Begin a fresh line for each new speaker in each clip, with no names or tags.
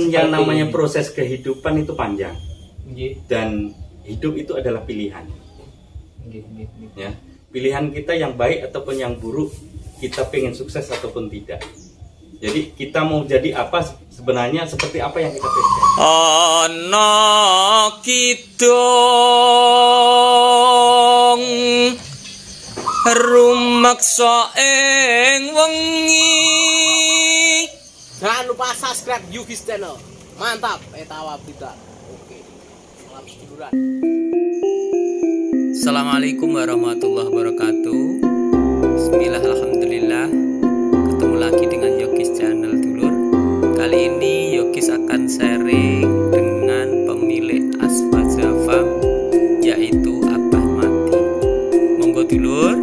Yang namanya proses kehidupan itu panjang.
Nggih.
Dan hidup itu adalah pilihan.
Nggih.
Ya, pilihan kita yang baik ataupun yang buruk, kita pengen sukses ataupun tidak. Jadi kita mau jadi apa sebenarnya, seperti apa yang kita pengen.
Ana kidung rumaksa ing wengi.
Jangan lupa subscribe Yukis Channel. Mantap, etawa berita. Oke. Salam seduluran.
Assalamualaikum warahmatullahi wabarakatuh. Bismillah, alhamdulillah. Ketemu lagi dengan Yukis Channel, dulur. Kali ini Yukis akan sharing dengan pemilik Asfaza Farm, yaitu Abah Mati. Monggo dulur,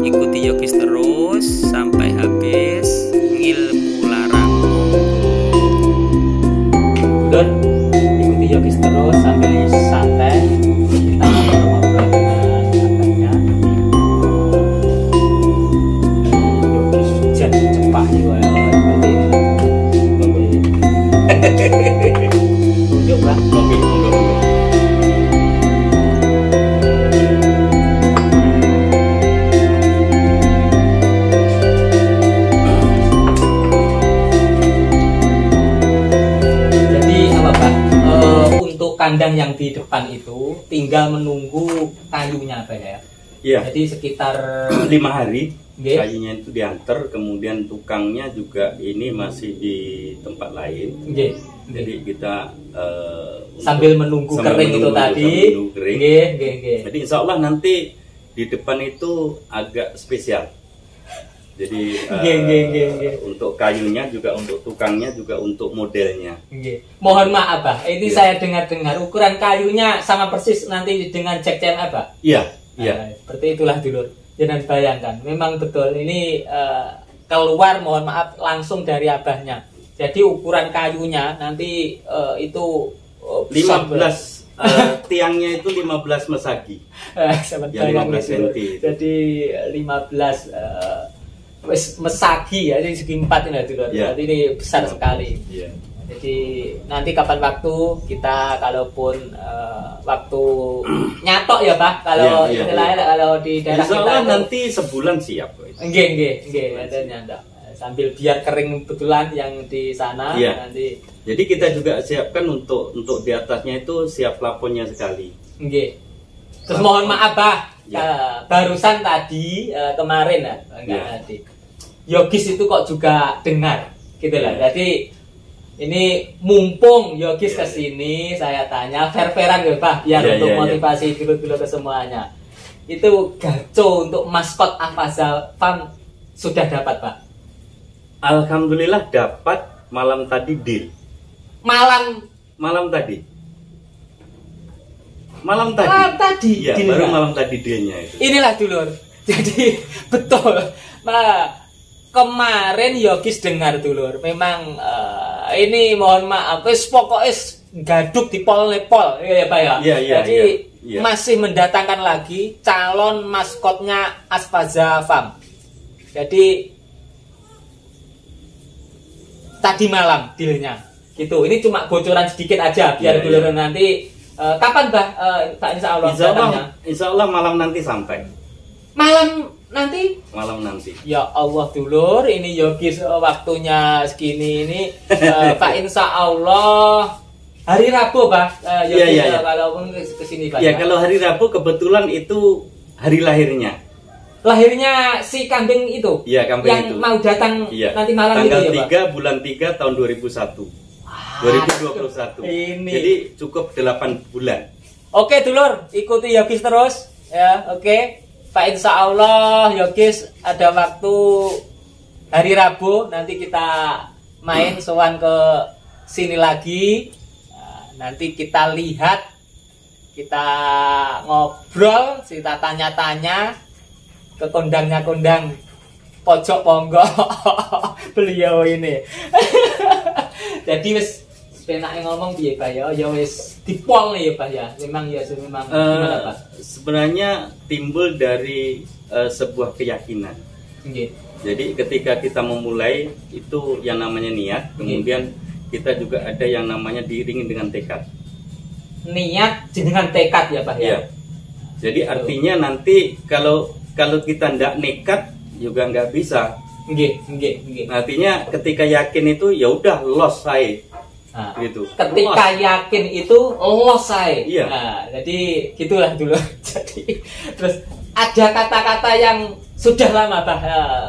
ikuti Yukis terus sampai habis ilmu larang. Dulur, ikuti Yukis terus sambil santai. Kita ngobrol-ngobrol dengan abahnya. Yukis hujan cepah ya. Tunjuk Bang.
Monggo.
Jadi apa Pak? Untuk kandang yang di depan itu tinggal menunggu kayunya Pak ya.
Iya.
Jadi sekitar
5 hari
Nggih.
kayunya itu diantar, kemudian tukangnya juga ini masih di tempat lain.
Nggih.
Jadi kita
Sambil menunggu
sambil
kering itu
menunggu,
tadi.
sambil menunggu kering.
Nggih.
Jadi insya Allah nanti di depan itu agak spesial. Jadi
Nggih.
untuk kayunya juga, untuk tukangnya juga, untuk modelnya.
Nggih. Mohon maaf Pak, ini
Iya.
saya dengar-dengar ukuran kayunya sama persis nanti dengan cek CMF Pak.
Iya.
Nah, seperti itulah dulur. Jangan bayangkan, memang betul ini keluar, mohon maaf, langsung dari abahnya. Jadi ukuran kayunya nanti itu
15 tiangnya itu 15 mesagi.
Sahabat
Ya,
bayang
15
dulur.
cm.
Jadi 15 mesagi ya, ini segi 4 ini dulur.
Ya.
Berarti ini besar sekali.
Iya.
Jadi nanti kapan waktu kita, kalaupun waktu nyatok ya Pak, kalau
Iya.
istilahnya kalau di daerah
Insya
kita
Allah
itu-
nanti sebulan siap.
Nggih, ada nyanda. Sambil biar kering betulan yang di sana
Iya.
nanti.
Jadi kita juga siapkan untuk di atasnya itu siap plafonnya sekali.
Nggih. Terus mohon maaf Pak,
Ya.
barusan tadi kemarin ya, enggak
Ya.
tadi. Yogis itu kok juga dengar, gitu lah.
Ya.
Jadi ini mumpung Yogis
Ya,
kesini, saya tanya fair-fairan ya Pak, biar
Ya,
untuk
ya, ya.
motivasi dulu ke semuanya. Itu gaco untuk maskot Asfaza Farm sudah dapat Pak.
Alhamdulillah dapat malam tadi deal.
Malam
Malam tadi. Iya,
deal,
baru
Pak.
malam tadi dealnya itu.
Inilah dulur. Jadi betul. Nah, kemarin Yogis dengar dulur. Memang ini mohon maaf, pokoknya gaduk di pol ya Pak ya.
Iya,
Jadi
iya.
masih mendatangkan lagi calon maskotnya Asfaza Farm. Jadi tadi malam dealnya. Gitu. Ini cuma bocoran sedikit aja biar
Iya,
dulur
iya.
nanti kapan Pak insya Allah datangnya?
Insya Allah malam nanti sampai.
Malam nanti. Ya Allah dulur, ini Yogis waktunya segini ini Pak insya Allah hari Rabu Pak Yogis
Iya.
kalaupun kesini Pak.
Ya, kalau hari Rabu kebetulan itu hari lahirnya.
Lahirnya si kambing itu.
Iya, kambing
yang
itu.
mau datang
Iya.
nanti malam
Tanggal
itu ya Pak.
3 bulan 3 tahun 2001. 2021.
Ini.
Jadi cukup 8 bulan.
Oke dulur, ikuti Yogis terus ya. Oke. Pak insya Allah Yogis ada waktu hari Rabu nanti kita main sowan ke sini lagi. Nah, nanti kita lihat, kita ngobrol, kita tanya-tanya ke kondang pojok ponggo beliau ini. Jadi wis penake ngomong piye Pak ya wis dipol nih ya Pak ya. Memang gimana Pak?
Sebenarnya timbul dari sebuah keyakinan.
Nggih.
Jadi ketika kita memulai itu yang namanya niat, kemudian kita juga ada yang namanya diiringi dengan tekad.
Niat dengan tekad ya Pak ya.
Iya. Jadi artinya nanti kalau kita ndak nekat juga nggak bisa.
Nggih.
Artinya ketika yakin itu ya udah los saya.
Nah,
Gitu.
ketika yakin itu los saya.
Iya.
Nah, jadi gitulah dulu. Jadi terus ada kata-kata yang sudah lama Pak.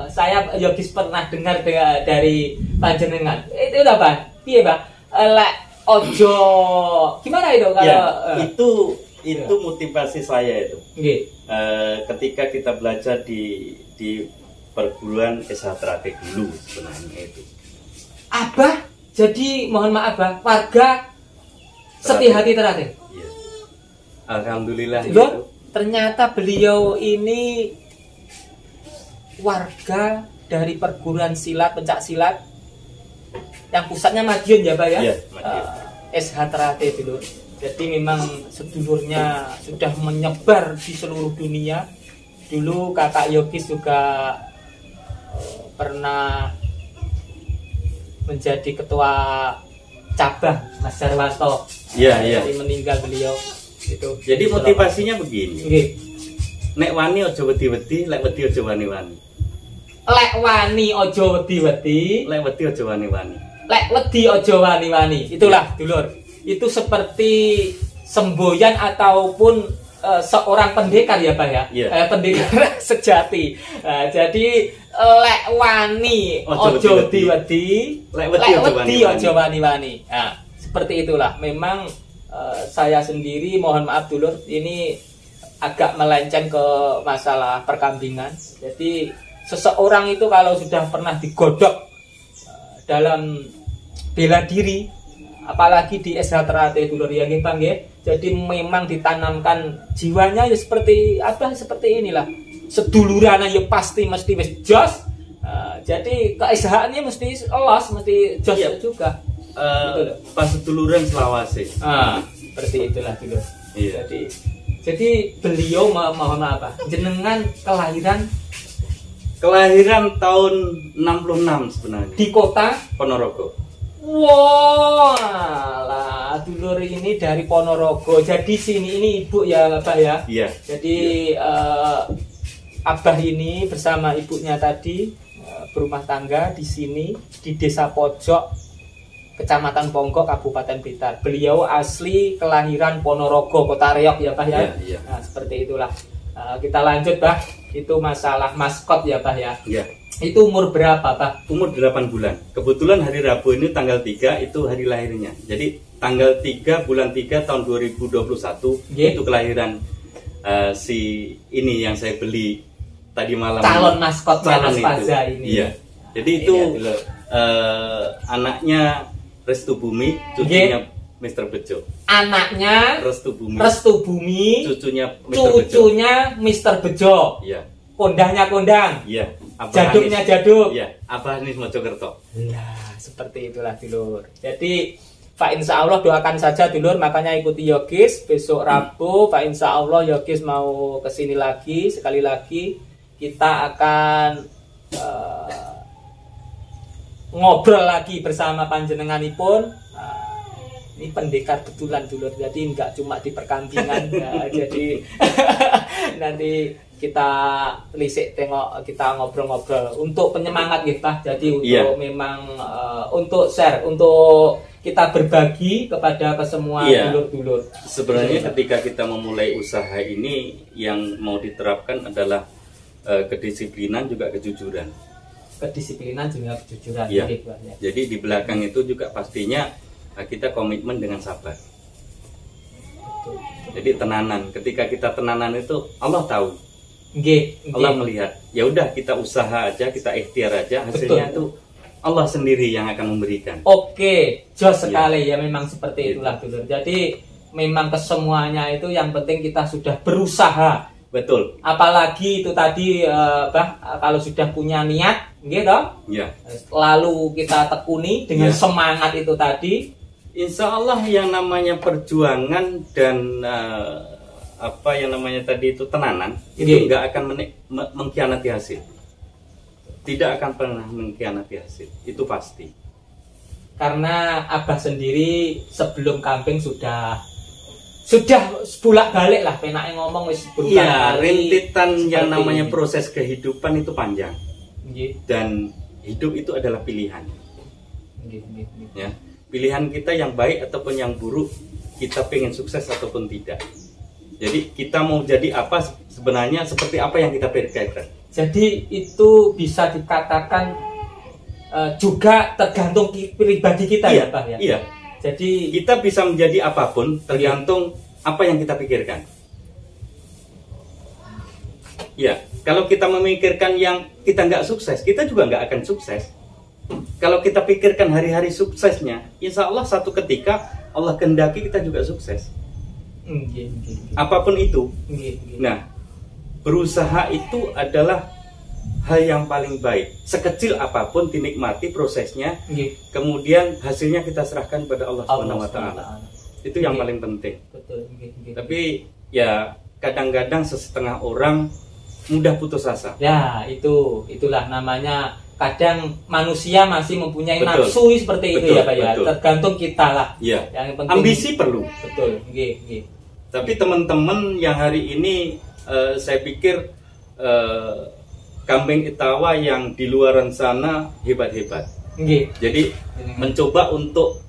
Saya Yogis pernah dengar dari panjenengan. Itu apa? Piye Pak? Lek ojo gimana itu kalau
Ya, itu motivasi saya itu.
Nggih.
Ketika kita belajar di perguruan SH Trate dulu sebenarnya itu.
Abah, jadi mohon maaf Bah, warga Setia Hati Trate.
Iya. Alhamdulillah
Loh,
gitu.
ternyata beliau ini warga dari perguruan silat, pencak silat yang pusatnya Madiun ya Pak ya?
Iya, Madiun.
SH Trate dulu. Jadi memang sedulurnya sudah menyebar di seluruh dunia. Dulu kakak Yogis juga pernah menjadi ketua cabang Mas Jarwanto.
Iya.
Jadi meninggal beliau itu.
Jadi motivasinya begini.
Nggih.
Nek wani ojo wedi-wedi, lek wedi ojo wani-wani.
Lek wani ojo wedi-wedi,
Lek wedi ojo wani-wani.
lek wedi ojo wani-wani. Itulah dulur. Itu seperti semboyan ataupun seorang pendekar ya Pak ya.
Iya.
Pendekar sejati. Nah, jadi lek wani ojo wedi-wedi,
Lek
lek
wedi
wedi
ojo
ojo wani-wani. Nah, seperti itulah. Memang saya sendiri mohon maaf dulur, ini agak melenceng ke masalah perkambingan. Jadi seseorang itu kalau sudah pernah digodok dalam bela diri, apalagi di SH Trate dulur ya nggih Bang nggih. Jadi memang ditanamkan jiwanya ya seperti apa, seperti inilah. Sedulurannya ya pasti mesti wis jos. Jadi ke-SH-nya mesti los, mesti jos
Iya.
juga.
Pas seduluran selawase.
Seperti itulah dulur.
Iya.
Jadi beliau mohon maaf Pak, jenengan kelahiran
Tahun 66 sebenarnya.
di kota
Ponorogo.
Wah, lah dulur ini dari Ponorogo. Jadi sini ini ibu ya Pak ya.
Iya.
Jadi Abah ini bersama ibunya tadi berumah tangga di sini di Desa Pojok, Kecamatan Ponggok, Kabupaten Blitar. Beliau asli kelahiran Ponorogo, Kota Reog ya Pak ya.
Iya.
Nah seperti itulah. Kita lanjut Pak. Itu masalah maskot ya Pak ya.
Iya.
Itu umur berapa Pak?
Umur 8 bulan. Kebetulan hari Rabu ini tanggal 3 itu hari lahirnya. Jadi tanggal 3 bulan 3 tahun 2021
Nggih.
itu kelahiran si ini yang saya beli tadi malam.
Calon maskotnya Mas
itu.
Faza ini.
Iya. Jadi itu
Iya, dulu.
anaknya Restu Bumi, cucunya Mr. Bejo.
Anaknya
Restu Bumi.
Restu Bumi,
Cucunya Mr. Bejo.
cucunya Mr. Bejo,
Iya.
kondangnya kondang,
Iya. Abah
jaduknya
Hanis.
jaduk.
Iya, Abah Hanis Mojokerto.
Nah, seperti itulah dulur. Jadi Pak Insya Allah doakan saja dulur, makanya ikuti Yogis besok Rabu. Pak Insya Allah Yogis mau kesini lagi, sekali lagi kita akan ngobrol lagi bersama panjenenganipun. Ini pendekar betulan dulur, jadi nggak cuma di perkambingan. Nah, jadi nanti kita lisik tengok, kita ngobrol-ngobrol untuk penyemangat gitu Pak. Jadi untuk memang untuk share, untuk kita berbagi kepada semua dulur-dulur.
Sebenarnya ketika kita memulai usaha ini yang mau diterapkan adalah kedisiplinan juga kejujuran.
Kedisiplinan juga kejujuran.
Iya.
Gitu, Pak, ya.
Jadi di belakang itu juga pastinya kita komitmen dengan sabar.
Betul.
Jadi tenanan. Ketika kita tenanan itu Allah tahu.
Nggih,
Allah
nggih.
melihat. Ya udah kita usaha aja, kita ikhtiar aja. Hasilnya itu Allah sendiri yang akan memberikan.
Oke, jos sekali ya memang seperti itulah dulur. Jadi memang kesemuanya itu yang penting kita sudah berusaha.
Betul.
Apalagi itu tadi Bah, kalau sudah punya niat, gitu.
Ya.
Lalu kita tekuni dengan semangat itu tadi.
Insya Allah yang namanya perjuangan dan apa yang namanya tadi itu tenanan itu nggak akan mengkhianati hasil. Tidak akan pernah mengkhianati hasil, itu pasti.
karena Abah sendiri sebelum camping sudah bolak-balik lah penake ngomong wis
Iya,
berkali-kali
rintitan yang
seperti
namanya
ini.
proses kehidupan itu panjang.
Nggih,
Dan hidup itu adalah pilihan.
nggih, nggih, nggih.
Ya, pilihan kita yang baik ataupun yang buruk, kita pengen sukses ataupun tidak. Jadi kita mau jadi apa sebenarnya, seperti apa yang kita pikirkan.
Jadi itu bisa dikatakan juga tergantung pribadi kita ya Pak ya.
Iya.
Jadi
Kita bisa menjadi apapun tergantung apa yang kita pikirkan. Ya, kalau kita memikirkan yang kita nggak sukses, kita juga nggak akan sukses. Kalau kita pikirkan hari-hari suksesnya, insya Allah satu ketika Allah kehendaki kita juga sukses.
nggih, nggih, nggih.
Apapun itu.
Nggih, nggih.
Nah, berusaha itu adalah hal yang paling baik. Sekecil apapun dinikmati prosesnya,
Nggih.
kemudian hasilnya kita serahkan pada Allah Subhanahu wa taala. Itu yang
Nggih.
paling penting.
Betul, nggih, nggih.
Tapi ya kadang-kadang setengah orang mudah putus asa.
Ya, itulah namanya kadang manusia masih mempunyai
Betul.
nafsu seperti itu
Betul,
ya Pak ya.
betul.
Tergantung kita lah.
Iya.
Yang penting
Ambisi perlu.
betul, nggih, nggih.
Tapi teman-teman yang hari ini saya pikir kambing Itawa yang di luaran sana hebat-hebat.
Nggih.
Jadi mencoba untuk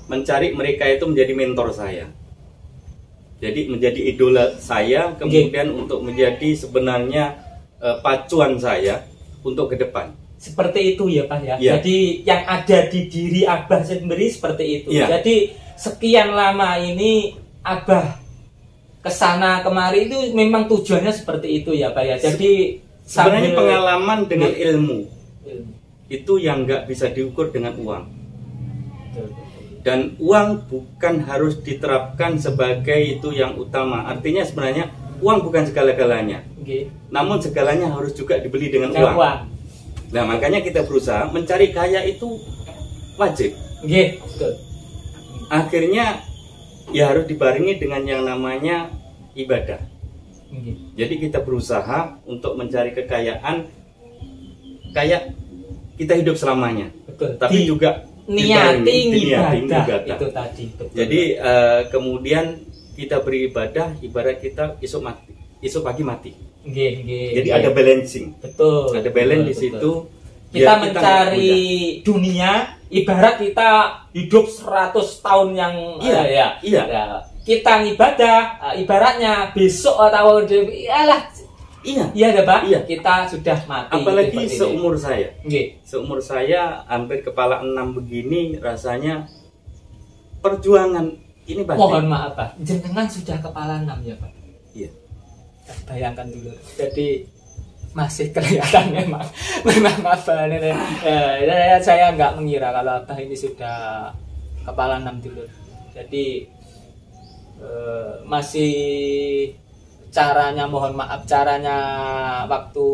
mencari mereka itu menjadi mentor saya. Jadi menjadi idola saya, kemudian untuk menjadi sebenarnya pacuan saya untuk ke depan.
Seperti itu ya Pak ya.
Iya.
Jadi yang ada di diri Abah sendiri seperti itu.
Iya.
Jadi sekian lama ini Abah kesana kemari itu memang tujuannya seperti itu ya Pak ya. Jadi
Sebenarnya
sambil-
pengalaman dengan ilmu
Ilmu.
itu yang nggak bisa diukur dengan uang.
Betul, betul.
Dan uang bukan harus diterapkan sebagai itu yang utama. Artinya sebenarnya uang bukan segala-galanya.
Nggih.
Namun segalanya harus juga dibeli dengan
Dengan
uang. Nah, makanya kita berusaha mencari kaya itu wajib.
Nggih, betul.
Akhirnya ya harus dibarengi dengan yang namanya ibadah.
Nggih.
Jadi kita berusaha untuk mencari kekayaan kayak kita hidup selamanya.
Betul.
Tapi juga
niati
diniatin
ibadah itu tadi. Betul.
Jadi kemudian kita beribadah, ibarat kita esok pagi mati.
Nggih, nggih.
Jadi
nggih.
ada balancing.
Betul.
Ada balance
betul,
di situ.
betul.
biar
Kita
nggak
mencari
mudah.
dunia ibarat kita hidup 100 tahun yang
Iya, iya.
Ya, kita ibadah ibaratnya besok atau iyalah
Iya.
iya deh Pak.
Iya.
Kita sudah mati.
Apalagi
seperti ini.
seumur saya.
Nggih.
Seumur saya hampir kepala 6 begini, rasanya perjuangan ini pasti.
Mohon maaf Pak, jenengan sudah kepala 6 ya Pak.
Iya.
Bayangkan dulu. Jadi masih kelihatan memang Abah ini. Saya nggak mengira kalau Abah ini sudah kepala 6 dulu. Jadi masih caranya, mohon maaf, caranya waktu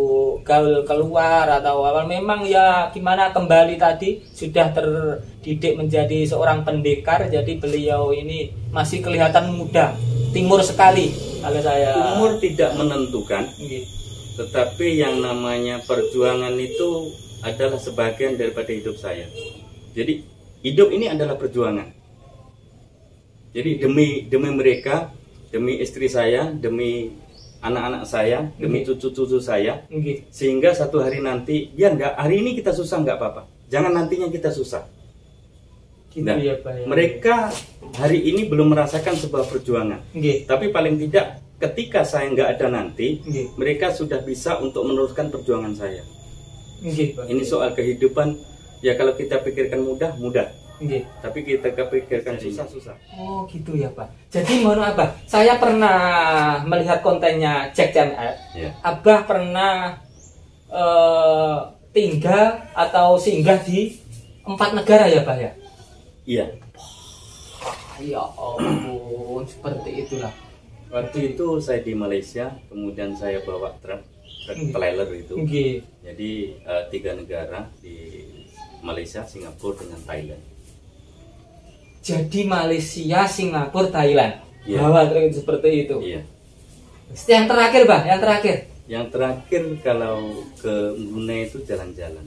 gaul keluar atau awal memang ya gimana kembali tadi sudah terdidik menjadi seorang pendekar. Jadi beliau ini masih kelihatan muda, timur sekali kalau saya.
Umur tidak menentukan,
Nggih.
tetapi yang namanya perjuangan itu adalah sebagian daripada hidup saya. Jadi hidup ini adalah perjuangan. Jadi demi mereka, demi istri saya, demi anak-anak saya, demi cucu-cucu saya,
Nggih.
sehingga satu hari nanti, biar nggak hari ini kita susah nggak apa-apa, jangan nantinya kita susah.
Gitu
Nah,
ya Pak ya.
mereka hari ini belum merasakan sebuah perjuangan,
Nggih.
tapi paling tidak ketika saya nggak ada nanti,
Nggih.
mereka sudah bisa untuk meneruskan perjuangan saya.
Nggih, Pak.
Ini soal kehidupan, ya kalau kita pikirkan mudah,
Nggih.
tapi kita pikirkan susah.
Oh gitu ya Pak. Jadi mohon maaf Pak, saya pernah melihat kontennya Jack Channel.
Ya.
Abah pernah tinggal atau singgah di 4 negara ya Pak ya?
Iya.
Ya ampun, seperti itulah.
Waktu itu saya di Malaysia, kemudian saya bawa truk trailer itu.
Nggih.
Jadi 3 negara di Malaysia, Singapura dengan Thailand.
Jadi Malaysia, Singapura, Thailand.
Iya.
Bawa truk seperti itu.
Iya.
Yang terakhir Pak, yang terakhir.
Yang terakhir kalau ke Brunei itu jalan-jalan.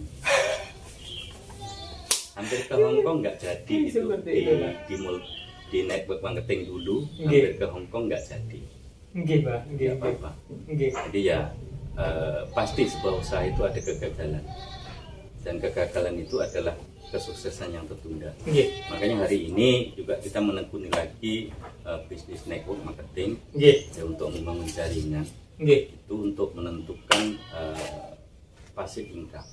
hampir ke Hongkong nggak jadi itu
Seperti
di,
itu, Pak.
di network marketing dulu, hampir ke Hongkong nggak jadi.
Nggih, Pak. Nggih,
Nggak apa-apa.
nggih.
Jadi ya pasti sebuah usaha itu ada kegagalan, dan kegagalan itu adalah kesuksesan yang tertunda.
Nggih.
Makanya hari ini juga kita menekuni lagi bisnis network marketing
Nggih.
ya, untuk membangun jaringan
Nggih.
itu untuk menentukan passive income.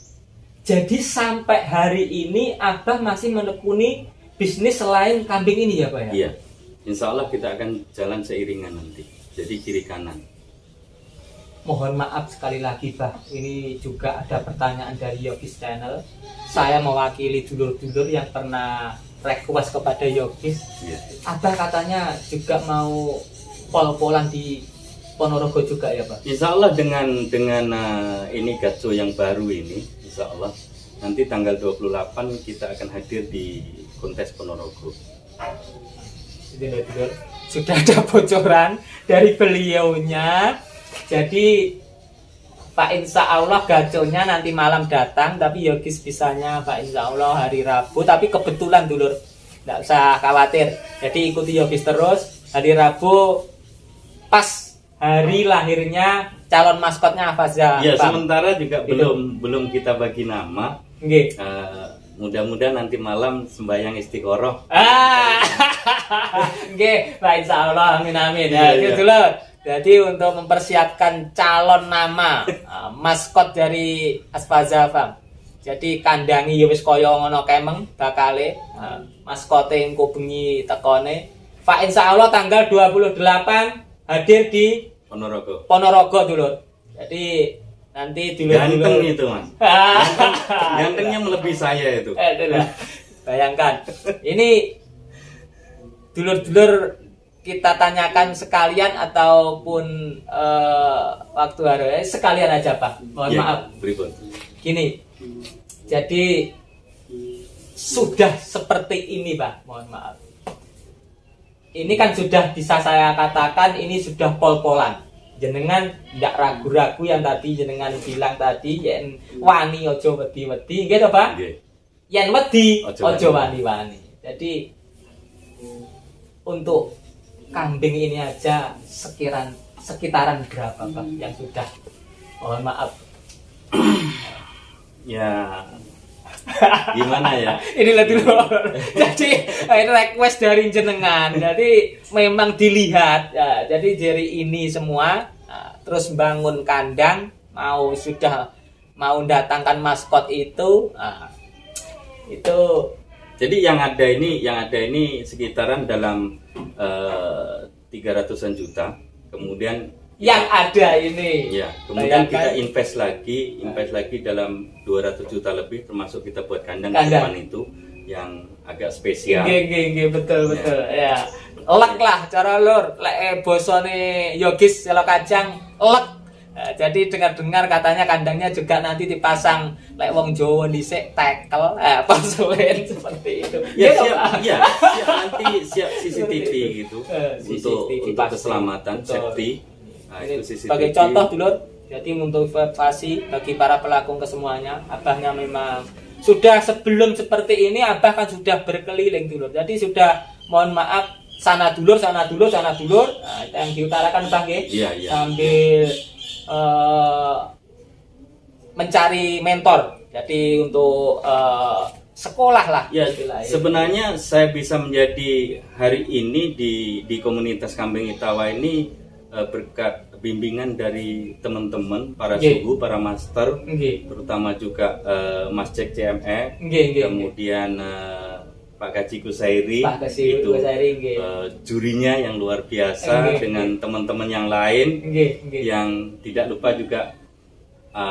Jadi sampai hari ini Abah masih menekuni bisnis selain kambing ini ya, Pak ya?
Iya, insya Allah kita akan jalan seiringan nanti. Jadi kiri kanan.
Mohon maaf sekali lagi, Bah. Ini juga ada pertanyaan dari Yogis Channel. Saya mewakili dulur-dulur yang pernah request kepada Yogis.
Iya.
Abah katanya juga mau pol-polan di Ponorogo juga ya, Pak?
Insya Allah dengan ini gaco yang baru ini, insya Allah nanti tanggal 28 kita akan hadir di kontes Ponorogo.
Dulur-dulur, sudah ada bocoran dari beliaunya. Jadi Pak insya Allah gaconya nanti malam datang, tapi Yogis bisanya Pak insya Allah hari Rabu. Tapi kebetulan dulur, nggak usah khawatir. Jadi ikuti Yogis terus. Hari Rabu pas hari lahirnya calon maskotnya Afaza.
Ya, sementara juga belum kita bagi nama.
Nggih.
Mudah-mudahan nanti malam sembahyang istiqoroh.
Nggih, Pak insya Allah, amin amin.
Iya,
Ya, gitu loh. Jadi untuk mempersiapkan calon nama maskot dari Asfaza Farm. Jadi kandangi ya wis kaya ngono kemeng bakale maskote engko bengi tekone. Pak insya Allah tanggal 28 hadir di Ponorogo dulur. Jadi nanti dulur-dulur
ganteng itu, Mas. Gantengnya melebihi saya itu.
Bayangkan. Ini dulur-dulur kita tanyakan sekalian ataupun waktu hari sekalian aja, Pak. Mohon
Ya,
maaf.
berikut.
Gini. Jadi sudah seperti ini, Pak. Mohon maaf. Ini kan sudah bisa saya katakan ini sudah pol-polan. Jenengan tidak ragu-ragu yang tadi jenengan bilang tadi yen wani ojo wedi-wedi, gitu, Pak.
Nggih.
Yen wedi
Ojo
ojo wani-wani. Jadi untuk kambing ini aja sekitaran berapa, Pak, yang sudah? Mohon maaf.
Ya, gimana ya?
Inilah dulu. Jadi request dari jenengan. Jadi memang dilihat. Ya, jadi dari ini semua, terus bangun kandang, sudah mau datangkan maskot itu, itu.
Jadi yang ada ini sekitaran dalam 300-an juta. Kemudian
Yang ada ini.
ya, kemudian
Bayangkan.
kita invest lagi dalam 200 juta lebih, termasuk kita buat kandang
Kandang.
depan itu yang agak spesial.
Nggih, betul. Ya. Lek lah cara lur, lek bosone Yogis Selo Kajang, lek. Jadi dengar-dengar katanya kandangnya juga nanti dipasang lek wong Jawa dhisik tekel, porselen seperti itu.
Ya,
Gitu,
siap,
Pak.
ya, siap CCTV gitu untuk
pasti.
keselamatan,
Betul.
safety. Nah,
Ini
itu CCTV.
sebagai contoh dulur, jadi untuk evaluasi bagi para pelaku kesemuanya, abahnya memang sudah sebelum seperti ini abah kan sudah berkeliling dulur. Jadi sudah mohon maaf sana dulur. Nah, yang diutarakan Bang nggih.
Iya.
Sambil mencari mentor. Jadi untuk sekolah lah.
Ya,
istilahnya.
sebenarnya saya bisa menjadi hari ini di komunitas Kambing Itawa ini berkat bimbingan dari teman-teman, para
Nggih.
suhu, para master,
Nggih.
terutama juga Mas Cek CME,
Nggih.
kemudian Pak Kaji Kusairi,
Pak Kaji
itu
Kusairi, nggih.
jurinya yang luar biasa,
Nggih.
dengan teman-teman yang lain,
Nggih.
yang tidak lupa juga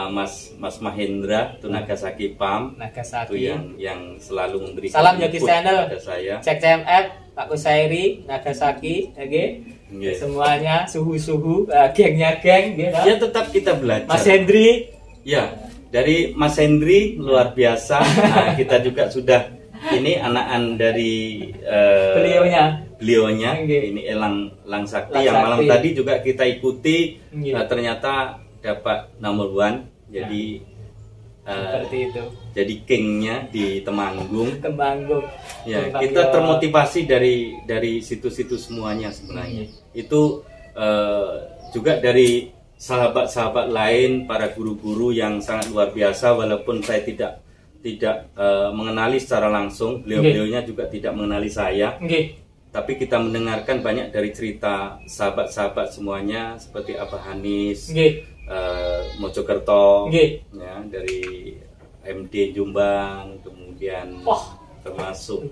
Mas Mahendra, itu Nagasaki PAM, itu
Nagasaki.
yang selalu memberikan
Salam Yogis
input
Channel.
kepada saya.
Cek CMF, Pak Kusairi, Nagasaki, oke.
Nggih.
Semuanya suhu-suhu, gengnya geng, gitu.
Ya, tetap kita belajar.
Mas Hendri,
Ya, dari Mas Hendri luar biasa. Nah, kita juga sudah ini anakan dari beliaunya.
Nggih.
Ini Elang Langsakti
Langsakti.
yang malam tadi juga kita ikuti.
Nggih.
Ternyata dapat nomor 1. Jadi
seperti itu.
Jadi kingnya di Temanggung.
Temanggung.
Ya, kita termotivasi dari situ-situ semuanya sebenarnya. Itu juga dari sahabat-sahabat lain, para guru-guru yang sangat luar biasa, walaupun saya tidak mengenali secara langsung, beliau-beliaunya juga tidak mengenali saya. Tapi kita mendengarkan banyak dari cerita sahabat-sahabat semuanya, seperti Abah Hanis, Mojokerto, ya, dari MD Jombang, kemudian termasuk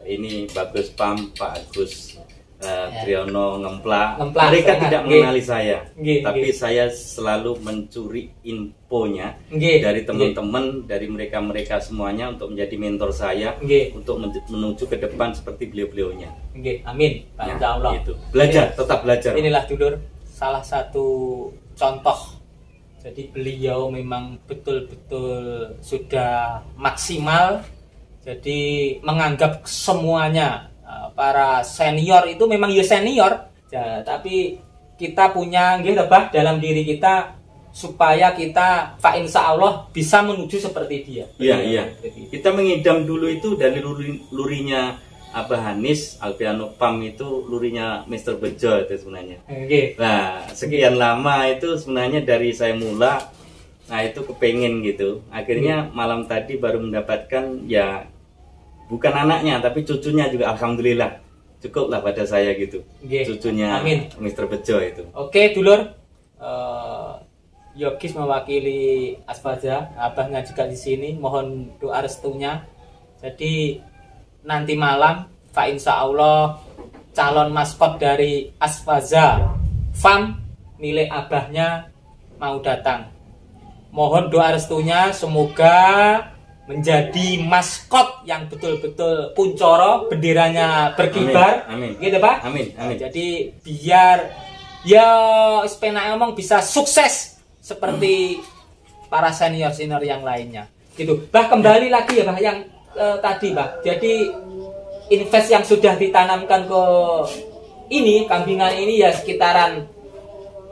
ini Bagus Pam, Pak Agus Triyono Ngemplak. Mereka tidak mengenali saya, tapi saya selalu mencuri infonya dari teman-teman, dari mereka-mereka semuanya untuk menjadi mentor saya, untuk menuju ke depan seperti beliau-beliaunya.
Amin. Insya Allah.
Gitu. Belajar, tetap belajar.
Inilah dulur salah satu contoh. Jadi beliau memang betul-betul sudah maksimal. Jadi menganggap semuanya para senior itu memang ya senior, ya, tapi kita punya dalam diri kita supaya kita insya Allah bisa menuju seperti dia.
Iya. Kita mengidam dulu itu dari lurinya Abah Hanis, Alfiano Pam itu lurinya Mr. Bejo itu sebenarnya. Nah, sekian lama itu sebenarnya dari saya mula, nah itu kepengen gitu. Akhirnya malam tadi baru mendapatkan ya bukan anaknya tapi cucunya juga, alhamdulillah cukuplah pada saya gitu. Cucunya Amin. Mr. Bejo itu.
Oke dulur, Yogis mewakili Asfaza, abahnya juga di sini, mohon doa restunya. Jadi nanti malam insya Allah calon maskot dari Asfaza Farm milik abahnya mau datang. Mohon doa restunya, semoga menjadi maskot yang betul-betul puncoro, benderanya berkibar.
Amin.
Gitu Pak?
Amin.
Jadi biar ya sepena ngomong bisa sukses seperti para senior-senior yang lainnya. Gitu. Bah kembali lagi ya Bah yang tadi Bah. Jadi invest yang sudah ditanamkan ke ini kambingan ini ya sekitaran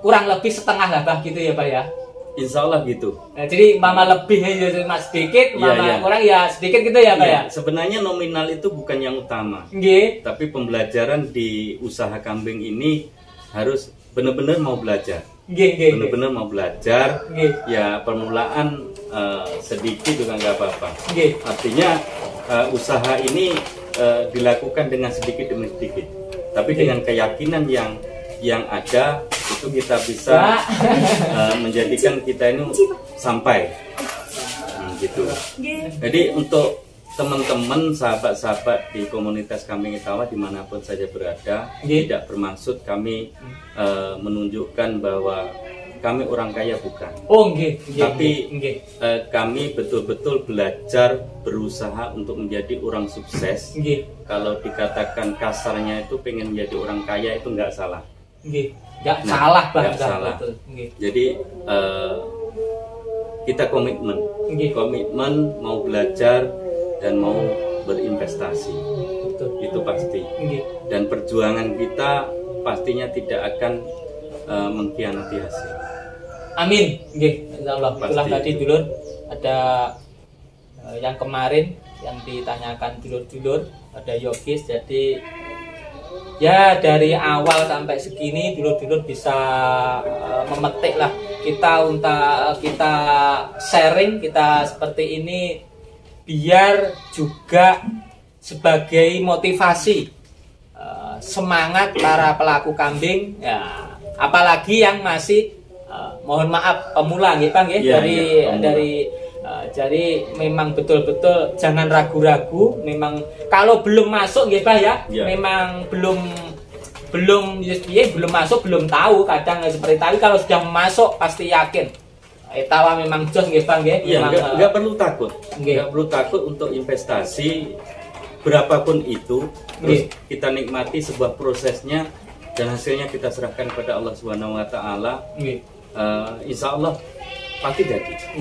kurang lebih setengah lah Bah gitu ya Bah ya.
Insya Allah gitu.
Nah, jadi mama lebih ya mas sedikit, mama kurang ya sedikit gitu ya Pak ya.
Sebenarnya nominal itu bukan yang utama. Tapi pembelajaran di usaha kambing ini harus benar-benar mau belajar. Benar-benar mau belajar. Ya permulaan sedikit juga nggak apa-apa. Artinya usaha ini dilakukan dengan sedikit demi sedikit. Tapi dengan keyakinan yang ada itu kita bisa menjadikan kita ini sampai gitu. Jadi untuk teman-teman sahabat-sahabat di komunitas kambing Etawa dimanapun saja berada, tidak bermaksud kami menunjukkan bahwa kami orang kaya, bukan. Tapi kami betul-betul belajar berusaha untuk menjadi orang sukses. Kalau dikatakan kasarnya itu pengen menjadi orang kaya itu nggak salah.
Nggak salah Bang.
Nggak salah. Jadi kita komitmen mau belajar dan mau berinvestasi. Itu pasti. Dan perjuangan kita pastinya tidak akan mengkhianati hasil.
Amin. Insyaallah. Itulah tadi dulur ada yang kemarin yang ditanyakan dulur-dulur pada Yogis. Jadi ya dari awal sampai segini dulur-dulur bisa memetik lah kita sharing kita seperti ini biar juga sebagai motivasi semangat para pelaku kambing ya, apalagi yang masih mohon maaf pemula nggih Bang ya, jadi memang betul-betul jangan ragu-ragu, memang kalau belum masuk nggih Bang ya, memang belum masuk belum tahu kadang seperti tadi, kalau sudah masuk pasti yakin. Etawa memang jos nggih Bang nggih.
Enggak perlu takut. Enggak perlu takut untuk investasi berapapun itu. Terus kita nikmati sebuah prosesnya dan hasilnya kita serahkan kepada Allah Subhanahu wa taala. Insya Allah pasti jadi.